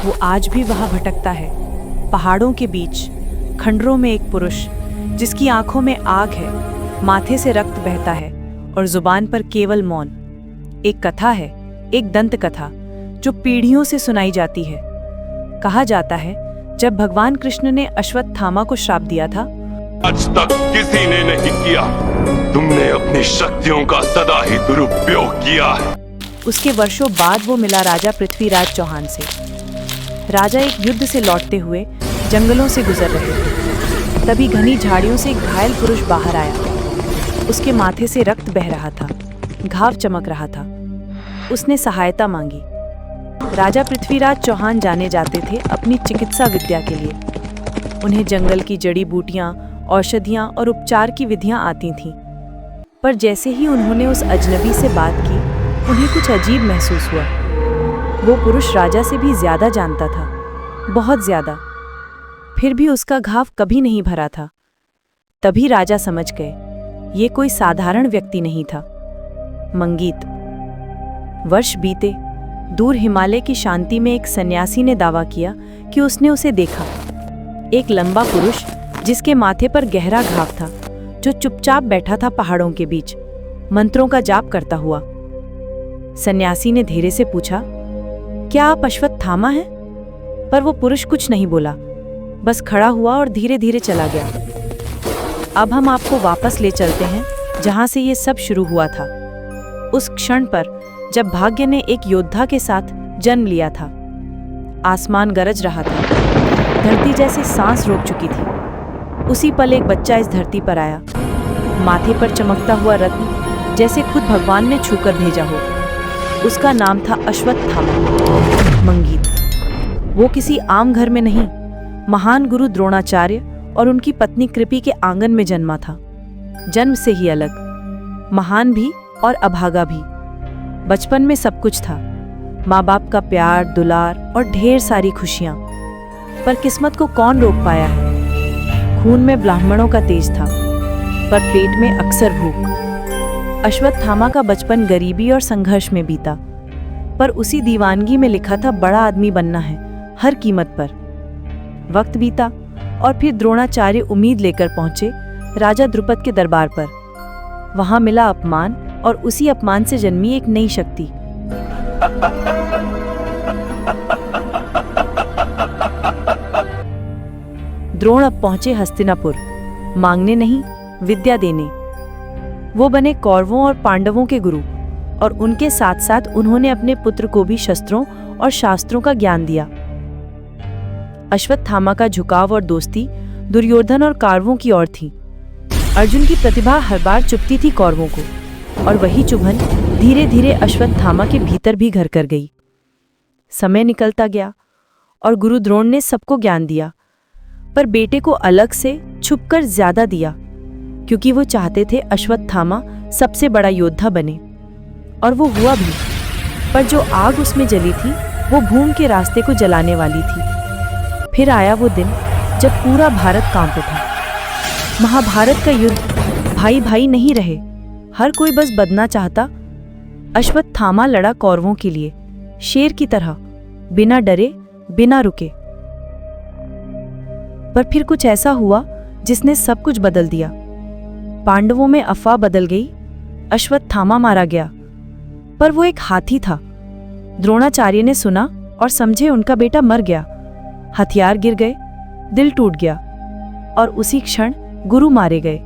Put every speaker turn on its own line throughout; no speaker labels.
वो आज भी वहां भटकता है, पहाड़ों के बीच, खंडरों में एक पुरुष जिसकी आंखों में आग है, माथे से रक्त बहता है और जुबान पर केवल मौन। एक कथा है, एक दंत कथा जो पीढ़ियों से सुनाई जाती है। कहा जाता है जब भगवान कृष्ण ने अश्वत्थामा को श्राप दिया था,
आज तक किसी ने नहीं किया, तुमने अपनी शक्तियों का सदा ही दुरुपयोग किया है।
उसके वर्षों बाद वो मिला राजा पृथ्वीराज चौहान से। राजा एक युद्ध से लौटते हुए जंगलों से गुजर रहे थे। तभी घनी झाड़ियों से एक घायल पुरुष बाहर आया। उसके माथे से रक्त बह रहा था, घाव चमक रहा था। उसने सहायता मांगी। राजा पृथ्वीराज चौहान जाने जाते थे अपनी चिकित्सा विद्या के लिए। उन्हें जंगल की जड़ी बूटियां, औषधियां और उपचार की विधियां आती थीं। पर जैसे ही उन्होंने उस अजनबी से बात की, उन्हें कुछ अजीब महसूस हुआ। वो पुरुष राजा से भी ज्यादा जानता था, बहुत ज्यादा। फिर भी उसका घाव कभी नहीं भरा था। तभी राजा समझ गए, ये कोई साधारण व्यक्ति नहीं था। मंगीत। वर्ष बीते। दूर हिमालय की शांति में एक सन्यासी ने दावा किया कि उसने उसे देखा। एक लंबा पुरुष जिसके माथे पर गहरा घाव था, जो चुपचाप बैठा था पहाड़ों के बीच, मंत्रों का जाप करता हुआ। सन्यासी ने धीरे से पूछा, क्या आप अश्वत्थामा हैं? पर वो पुरुष कुछ नहीं बोला, बस खड़ा हुआ और धीरे धीरे चला गया। अब हम आपको वापस ले चलते हैं जहां से ये सब शुरू हुआ था, उस क्षण पर जब भाग्य ने एक योद्धा के साथ जन्म लिया था। आसमान गरज रहा था, धरती जैसे सांस रोक चुकी थी। उसी पल एक बच्चा इस धरती पर आया, माथे पर चमकता हुआ रत्न जैसे खुद भगवान ने छूकर भेजा हो। उसका नाम था अश्वत्थामा। मंगीत। वो किसी आम घर में नहीं, महान गुरु द्रोणाचार्य और उनकी पत्नी कृपि के आंगन में जन्मा था। जन्म से ही अलग, महान भी और अभागा भी। बचपन में सब कुछ था, माँ बाप का प्यार, दुलार और ढेर सारी खुशियां। पर किस्मत को कौन रोक पाया है? खून में ब्राह्मणों का तेज था, पर पेट में अक्सर भूख। अश्वत्थामा का बचपन गरीबी और संघर्ष में बीता, पर उसी दीवानगी में लिखा था बड़ा आदमी बनना है, हर कीमत पर। वक्त बीता और फिर द्रोणाचार्य उम्मीद लेकर पहुंचे राजा द्रुपद के दरबार पर। वहां मिला अपमान, और उसी अपमान से जन्मी एक नई शक्ति। द्रोण अब पहुंचे हस्तिनापुर, मांगने नहीं, विद्या देने। वो बने कौरवों और पांडवों के गुरु, और उनके साथ साथ उन्होंने अपने पुत्र को भी शस्त्रों और शास्त्रों का ज्ञान दिया। अश्वत्थामा का झुकाव और दोस्ती दुर्योधन और कौरवों की ओर थी। अर्जुन की प्रतिभा हर बार चुभती थी कौरवों को, और वही चुभन धीरे धीरे अश्वत्थामा के भीतर भी घर कर गई। समय निकलता गया और गुरु द्रोण ने सबको ज्ञान दिया, पर बेटे को अलग से छुपकर ज्यादा दिया, क्योंकि वो चाहते थे अश्वत्थामा सबसे बड़ा योद्धा बने। और वो हुआ भी, पर जो आग उसमें जली थी वो भूमि के रास्ते को जलाने वाली थी। फिर आया वो दिन जब पूरा भारत कांप उठा। महाभारत का युद्ध, भाई भाई नहीं रहे, हर कोई बस बदना चाहता। अश्वत्थामा लड़ा कौरवों के लिए, शेर की तरह, बिना डरे, बिना रुके। पर फिर कुछ ऐसा हुआ जिसने सब कुछ बदल दिया। पांडवों में अफवाह बदल गई, अश्वत्थामा मारा गया। पर वो एक हाथी था। द्रोणाचार्य ने सुना और समझे उनका बेटा मर गया। हथियार गिर गए, दिल टूट गया, और उसी क्षण गुरु मारे गए।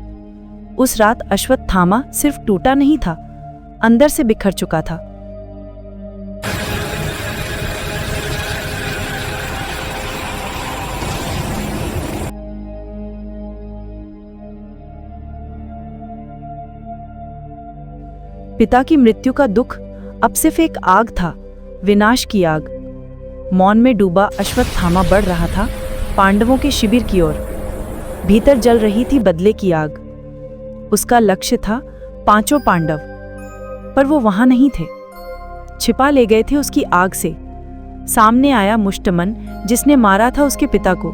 उस रात अश्वत्थामा सिर्फ टूटा नहीं था, अंदर से बिखर चुका था। पिता की मृत्यु का दुख अब सिर्फ एक आग था, विनाश की आग। मौन में डूबा अश्वत्थामा बढ़ रहा था पांडवों के शिविर की ओर। भीतर जल रही थी बदले की आग। उसका लक्ष्य था 5 पांडव, पर वो वहां नहीं थे। छिपा ले गए थे उसकी आग से। सामने आया मुष्टमन जिसने मारा था उसके पिता को।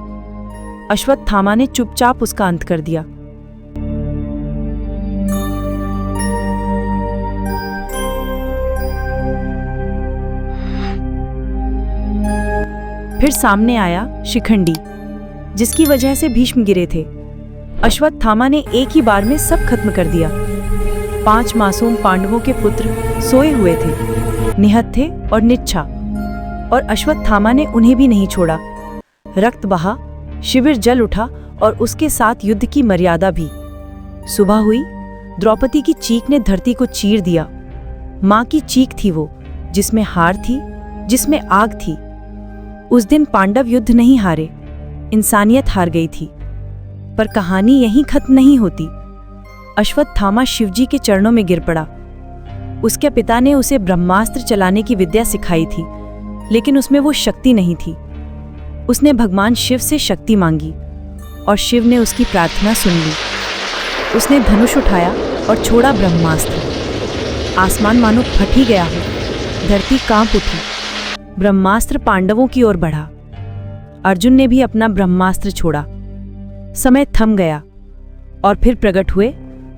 अश्वत्थामा ने चुपचाप उसका अंत कर दिया। फिर सामने आया शिखंडी, जिसकी वजह से भीष्म गिरे थे। अश्वत्थामा ने एक ही बार में सब खत्म कर दिया। 5 मासूम पांडवों के पुत्र सोए हुए थे, निहत थे और निच्छा, और अश्वत्थामा ने उन्हें भी नहीं छोड़ा। रक्त बहा, शिविर जल उठा और उसके साथ युद्ध की मर्यादा भी। सुबह हुई, द्रौपदी की चीख ने धरती को चीर दिया। माँ की चीख थी वो, जिसमें हार थी, जिसमें आग थी। उस दिन पांडव युद्ध नहीं हारे, इंसानियत हार गई थी। पर कहानी यहीं खत्म नहीं होती। अश्वत्थामा शिवजी के चरणों में गिर पड़ा। उसके पिता ने उसे ब्रह्मास्त्र चलाने की विद्या सिखाई थी, लेकिन उसमें वो शक्ति नहीं थी। उसने भगवान शिव से शक्ति मांगी और शिव ने उसकी प्रार्थना सुन ली। उसने धनुष उठाया और छोड़ा ब्रह्मास्त्र। आसमान मानो फट ही गया हो, धरती कांप उठी। ब्रह्मास्त्र पांडवों की ओर बढ़ा। अर्जुन ने भी अपना ब्रह्मास्त्र छोड़ा। समय थम गया और फिर प्रकट हुए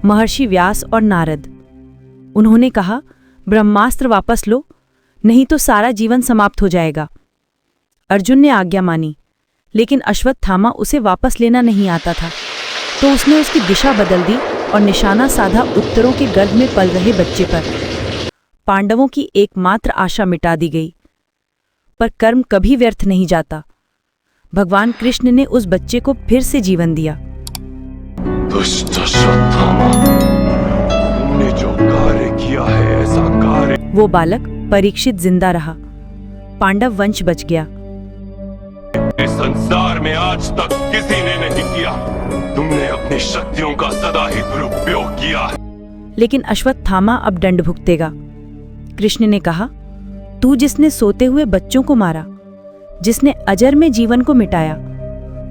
महर्षि व्यास और नारद। उन्होंने कहा, ब्रह्मास्त्र वापस लो, नहीं तो सारा जीवन समाप्त हो जाएगा। अर्जुन ने आज्ञा मानी, लेकिन अश्वत्थामा उसे वापस लेना नहीं आता था, तो उसने उसकी दिशा बदल दी और निशाना साधा उत्तरों के गर्भ में पल रहे बच्चे पर। पांडवों की एकमात्र आशा मिटा दी गई। पर कर्म कभी व्यर्थ नहीं जाता। भगवान कृष्ण ने उस बच्चे को फिर से जीवन दिया।
दुष्ट अश्वत्थामा, तुमने जो कार्य किया है, ऐसा कार्य।
वो बालक परीक्षित जिंदा रहा। पांडव वंश बच गया।
इस संसार में आज तक किसी ने नहीं किया। तुमने अपनी शक्तियों का सदा ही दुरुपयोग किया है।
लेकिन अश्वत्थामा अब दंड भुगतेगा। कृष्ण ने कहा, तू जिसने सोते हुए बच्चों को मारा, जिसने अजर में जीवन को मिटाया,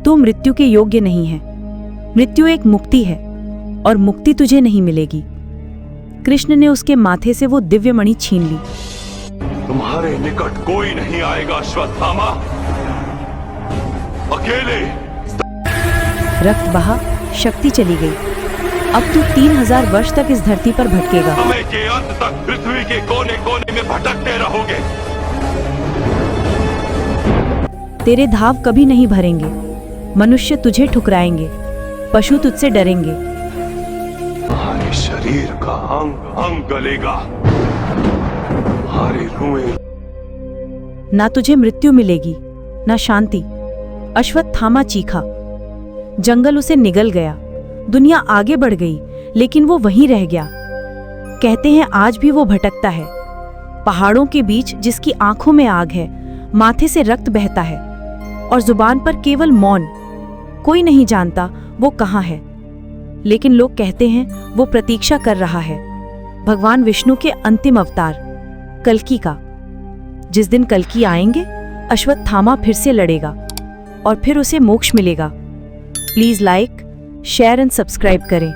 तू मृत्यु के योग्य नहीं है। मृत्यु एक मुक्ति है और मुक्ति तुझे नहीं मिलेगी। कृष्ण ने उसके माथे से वो दिव्य मणि छीन ली।
तुम्हारे निकट कोई नहीं आएगा अश्वत्थामा, अकेले।
रक्त बहा, शक्ति चली गई। अब तू 3000 वर्ष तक इस धरती पर भटकेगा।
समय के अंत तक पृथ्वी के कोने कोने में भटकते रहोगे।
तेरे धाव कभी नहीं भरेंगे। मनुष्य तुझे ठुकराएंगे, पशु तुझसे डरेंगे।
तुम्हारे शरीर का अंग अंग गलेगा, तुम्हारे रुएं।
ना तुझे मृत्यु मिलेगी, ना शांति। अश्वत्थामा चीखा। जंगल उसे निगल गया। दुनिया आगे बढ़ गई, लेकिन वो वहीं रह गया। कहते हैं आज भी वो भटकता है। पहाड़ों के बीच जिसकी आंखों में आग है, माथे से रक्त बहता है और जुबान पर केवल मौन। कोई नहीं जानता वो कहाँ है, लेकिन लोग कहते हैं वो प्रतीक्षा कर रहा है भगवान विष्णु के अंतिम अवतार कल्कि का। जिस दिन कल्कि आएंगे, अश्वत्थामा फिर से लड़ेगा और फिर उसे मोक्ष मिलेगा। Please like, share and subscribe करें।